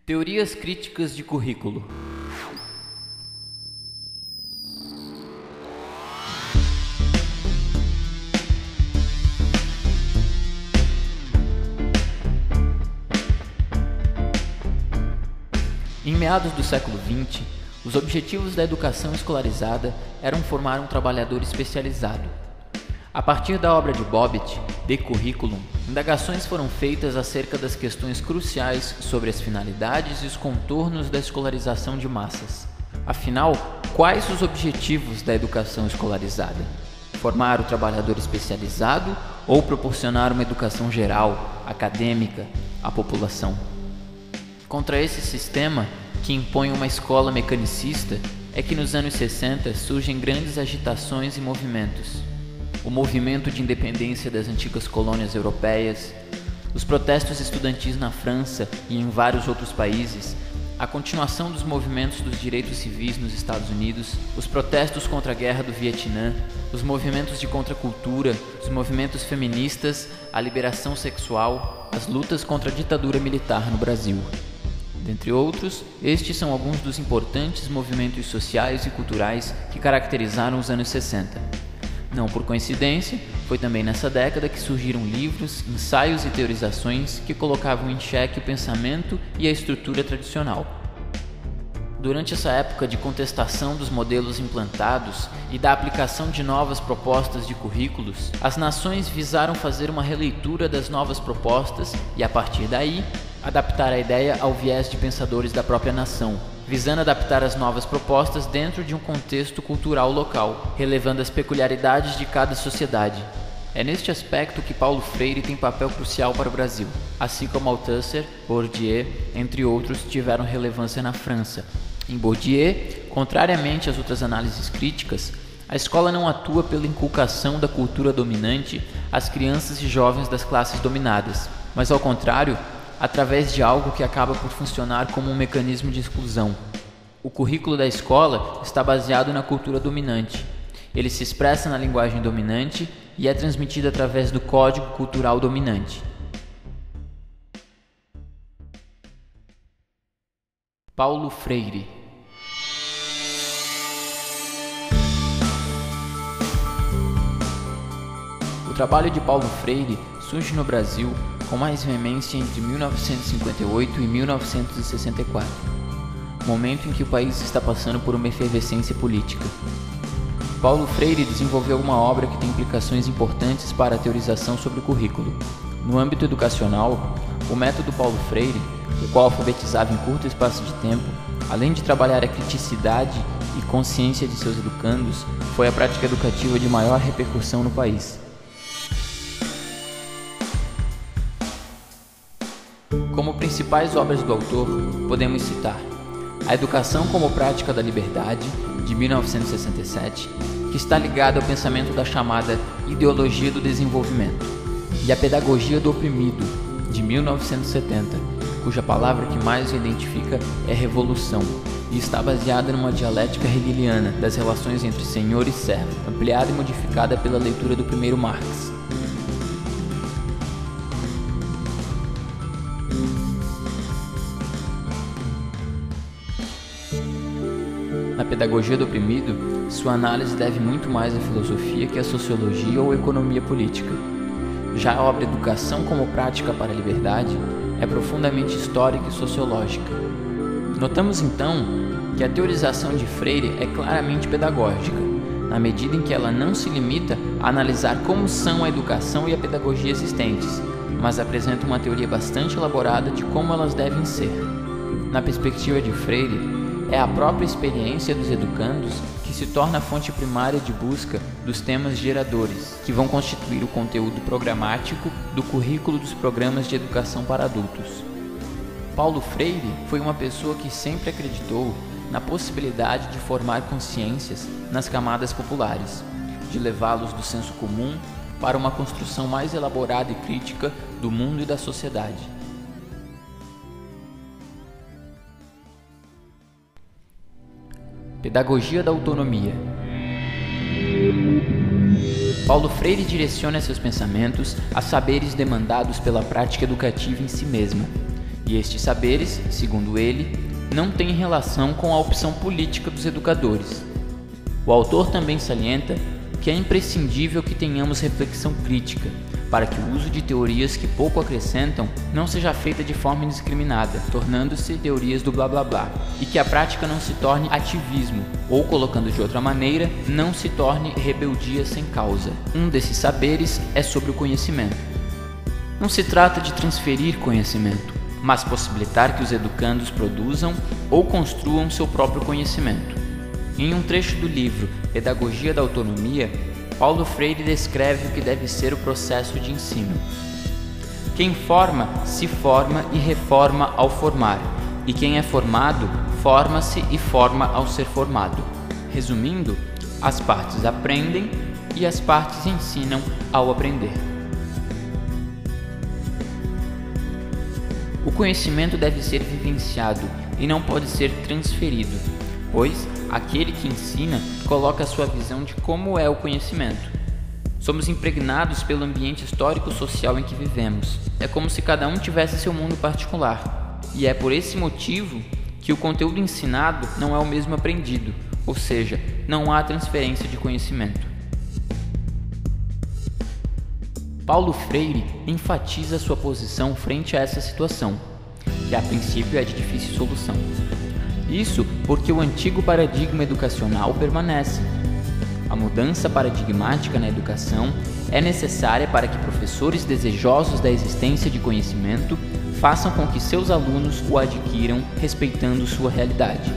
Teorias críticas de currículo. Em meados do século XX, os objetivos da educação escolarizada eram formar um trabalhador especializado. A partir da obra de Bobbitt, De Curriculum, indagações foram feitas acerca das questões cruciais sobre as finalidades e os contornos da escolarização de massas. Afinal, quais os objetivos da educação escolarizada? Formar o trabalhador especializado ou proporcionar uma educação geral, acadêmica, à população? Contra esse sistema, que impõe uma escola mecanicista, é que nos anos 60 surgem grandes agitações e movimentos. O movimento de independência das antigas colônias europeias, os protestos estudantis na França e em vários outros países, a continuação dos movimentos dos direitos civis nos Estados Unidos, os protestos contra a guerra do Vietnã, os movimentos de contracultura, os movimentos feministas, a liberação sexual, as lutas contra a ditadura militar no Brasil. Dentre outros, estes são alguns dos importantes movimentos sociais e culturais que caracterizaram os anos 60. Não por coincidência, foi também nessa década que surgiram livros, ensaios e teorizações que colocavam em xeque o pensamento e a estrutura tradicional. Durante essa época de contestação dos modelos implantados e da aplicação de novas propostas de currículos, as nações visaram fazer uma releitura das novas propostas e, a partir daí, adaptar a ideia ao viés de pensadores da própria nação, visando adaptar as novas propostas dentro de um contexto cultural local, relevando as peculiaridades de cada sociedade. É neste aspecto que Paulo Freire tem papel crucial para o Brasil, assim como Althusser, Bourdieu, entre outros, tiveram relevância na França. Em Bourdieu, contrariamente às outras análises críticas, a escola não atua pela inculcação da cultura dominante às crianças e jovens das classes dominadas, mas ao contrário, através de algo que acaba por funcionar como um mecanismo de exclusão. O currículo da escola está baseado na cultura dominante. Ele se expressa na linguagem dominante e é transmitido através do código cultural dominante. Paulo Freire. O trabalho de Paulo Freire surge no Brasil com mais veemência entre 1958 e 1964, momento em que o país está passando por uma efervescência política. Paulo Freire desenvolveu uma obra que tem implicações importantes para a teorização sobre o currículo. No âmbito educacional, o método Paulo Freire, o qual alfabetizava em curto espaço de tempo, além de trabalhar a criticidade e consciência de seus educandos, foi a prática educativa de maior repercussão no país. Como principais obras do autor, podemos citar A Educação como Prática da Liberdade, de 1967, que está ligada ao pensamento da chamada Ideologia do Desenvolvimento, e A Pedagogia do Oprimido, de 1970, cuja palavra que mais o identifica é revolução, e está baseada numa dialética hegeliana das relações entre senhor e servo, ampliada e modificada pela leitura do primeiro Marx. Na Pedagogia do Oprimido, sua análise deve muito mais à filosofia que à sociologia ou economia política. Já a obra Educação como Prática para a Liberdade é profundamente histórica e sociológica. Notamos então que a teorização de Freire é claramente pedagógica, na medida em que ela não se limita a analisar como são a educação e a pedagogia existentes, mas apresenta uma teoria bastante elaborada de como elas devem ser. Na perspectiva de Freire, é a própria experiência dos educandos que se torna a fonte primária de busca dos temas geradores, que vão constituir o conteúdo programático do currículo dos programas de educação para adultos. Paulo Freire foi uma pessoa que sempre acreditou na possibilidade de formar consciências nas camadas populares, de levá-los do senso comum para uma construção mais elaborada e crítica do mundo e da sociedade. Pedagogia da autonomia. Paulo Freire direciona seus pensamentos a saberes demandados pela prática educativa em si mesma, E estes saberes, segundo ele, não têm relação com a opção política dos educadores. O autor também salienta que é imprescindível que tenhamos reflexão crítica, para que o uso de teorias que pouco acrescentam não seja feita de forma indiscriminada, tornando-se teorias do blá blá blá, e que a prática não se torne ativismo, ou, colocando de outra maneira, não se torne rebeldia sem causa. Um desses saberes é sobre o conhecimento. Não se trata de transferir conhecimento, mas possibilitar que os educandos produzam ou construam seu próprio conhecimento. Em um trecho do livro Pedagogia da Autonomia, Paulo Freire descreve o que deve ser o processo de ensino. Quem forma, se forma e reforma ao formar, e quem é formado, forma-se e forma ao ser formado. Resumindo, as partes aprendem e as partes ensinam ao aprender. O conhecimento deve ser vivenciado e não pode ser transferido, pois aquele que ensina coloca a sua visão de como é o conhecimento. Somos impregnados pelo ambiente histórico-social em que vivemos. É como se cada um tivesse seu mundo particular. E é por esse motivo que o conteúdo ensinado não é o mesmo aprendido, ou seja, não há transferência de conhecimento. Paulo Freire enfatiza sua posição frente a essa situação, que a princípio é de difícil solução. Isso porque o antigo paradigma educacional permanece. A mudança paradigmática na educação é necessária para que professores desejosos da existência de conhecimento façam com que seus alunos o adquiram respeitando sua realidade.